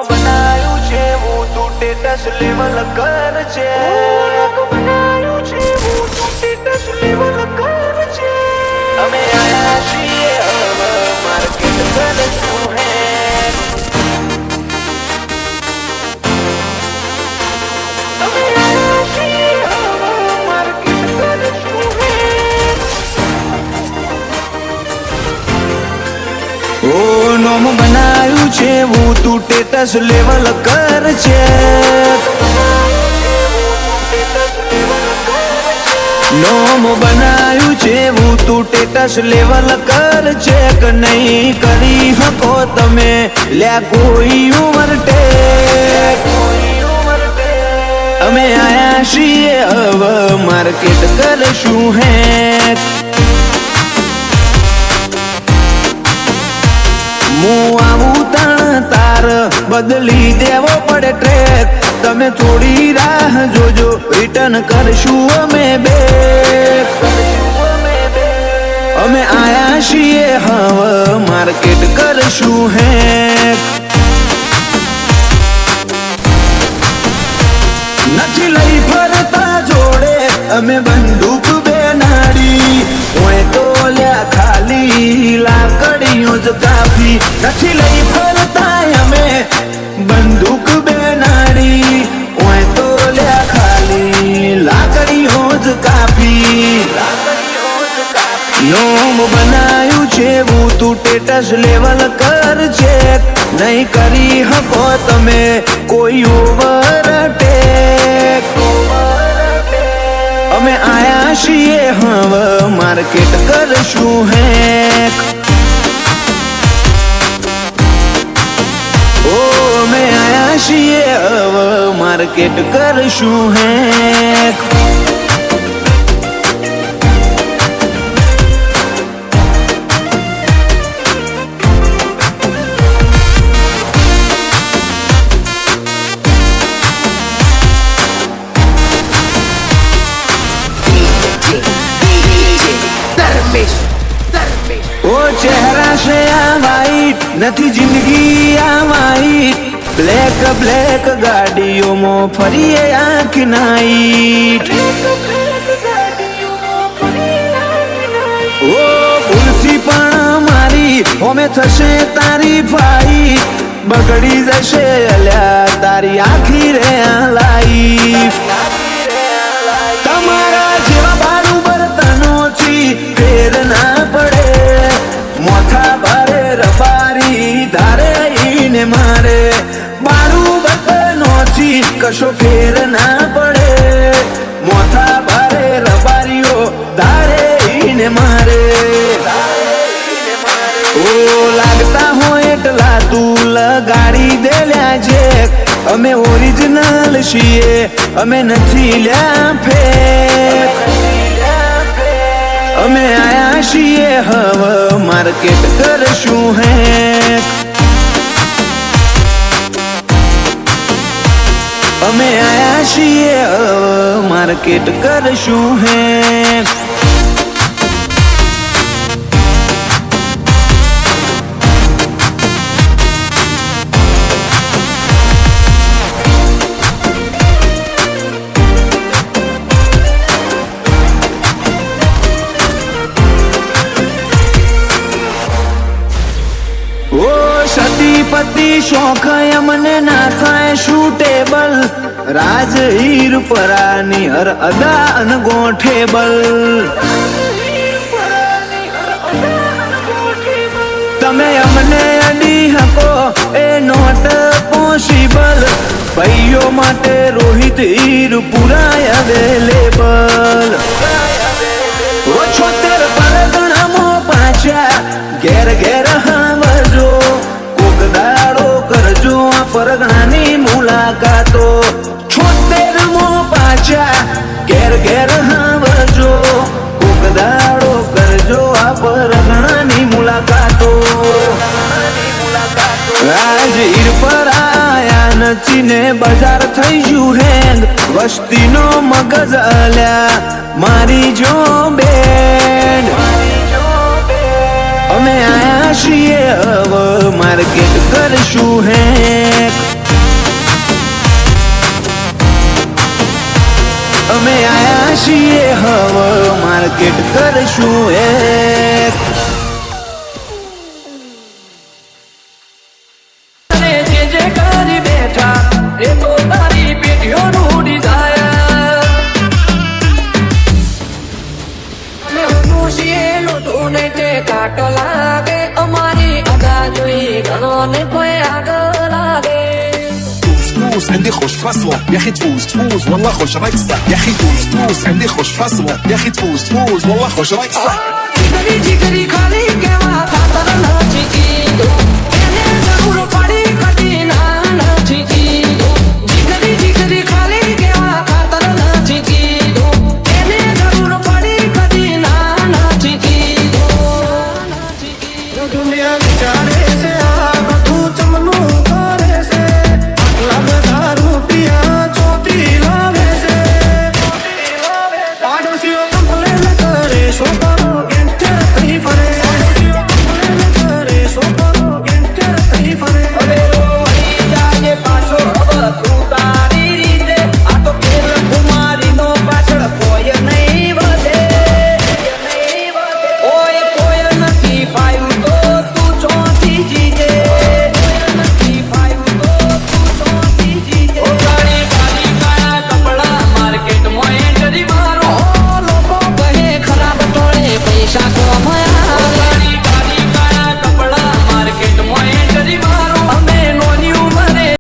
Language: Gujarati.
બનાયું છે હું તું સ્ટેટસ લેવલ કર છે બનાયું છે હું તું સ્ટેટસ લેવલ કર છે અમે આયા છીએ હવે માર્કેટ કરશું હે અમે આયા છીએ હવે માર્કેટ કરશું હે ઓ નોમ બનાયું છે હું તું સ્ટેટસ લેવલ કર છે નોમ બનાયું છે હું તું સ્ટેટસ લેવલ કર છે કે નહીં કરી શકો તમે લ્યા કોઈ ઓવરટેક અમે આયા છીએ હવે માર્કેટ કરશું હે હું આવું તણ તાર બદલી દેવો પડે ટ્રેક તમે થોડી રાહ જોજો રિટર્ન કરશું અમે બે અમે આયા છીએ હવે માર્કેટ કરશું હે નથી લઈ ફરતા જોડે અમે બંદૂક બે નાડી ઓય તો લ્યા ખાલી લાકડીઓ જ કાફી નથી લઈ ફરતા અમે બંદૂક બે નાડી ઓય તો લ્યા ખાલી લાકડીઓ જ કાફી નોમ બનાયું છે હું તું સ્ટેટસ લેવલ કર છે નહીં કરી શકો તમે કોઈ ઓવરટેક અમે આયા છીએ હવે માર્કેટ કરશું હે ઓ અમે આયા છીએ હવે માર્કેટ કરશું હે ઓ ચહેરા છે આ વાઈટ નથી જિંદગી આ વાઈટ બ્લેક બ્લેક ગાડીઓમાં ફરીએ આંખ નાઈટ ઓ ભૂલથી પણ મારી હોમે થશે તારી ફાઈટ બગડી જશે અલ્યા તારી આખી રે આ લાઈફ તમારા જેવા બારું બર્તનોથી ફેર ના પડે મોથા ભારે રબારી ધારે ઈને મારે બારું બર્તનોથી કશો ફેર ના પડે મોથા ભારે રબારીઓ ધારે ઈને મારે ઓ લાગતા હોય એટલા તું લગાડી દે લ્યા જે અમે ઓરિજિનલ છીએ અમે નથી લ્યા ફેક અમે આયા છીએ હવે માર્કેટ કરશું હે અમે આયા છીએ હવે માર્કેટ કરશું હે સતીપતિ શોખ અમને ના થાય શૂટેબલ રાજ હીર પરાની હર અદા અનગોઠેબલ તમે અમને અડી હકો એ નોટ પોસિબલ ભાઈઓ માટે રોહિત હીર પુરાય અવેલેબલ 76 પરગણામાં પાછા ઘેર ઘેર હાવજો દાડો કરજો આ પરગણાની મુલાકાતો 76મો પાછા ઘેર ઘેર હાવજો કોક દાડો કરજો આ પરગણાની મુલાકાતો આજ હીર પર આયા નથી ને બજાર થઈ ગયું હેંગ વસ્તીનો મગજ અલ્યા મારી જો બેન અમે આયા છીએ હવે માર્કેટ કરશું હે છીએ હવે માર્કેટ કરશું એક. જે કરી બેઠા એ તો તારી પેઢીઓનું ડિઝાયર. અમે ઊંચીએલું તું ને તે કાટ લાગે અમારી અદા જોઈ ઘણો ને કોઈ આગળ લાગે. تفوز عندي خوش فصلة يا اخي تفوز والله خوش رقصة يا اخي تفوز عندي خوش فصلة يا اخي تفوز والله خوش رقصة. જીગરી જીગરી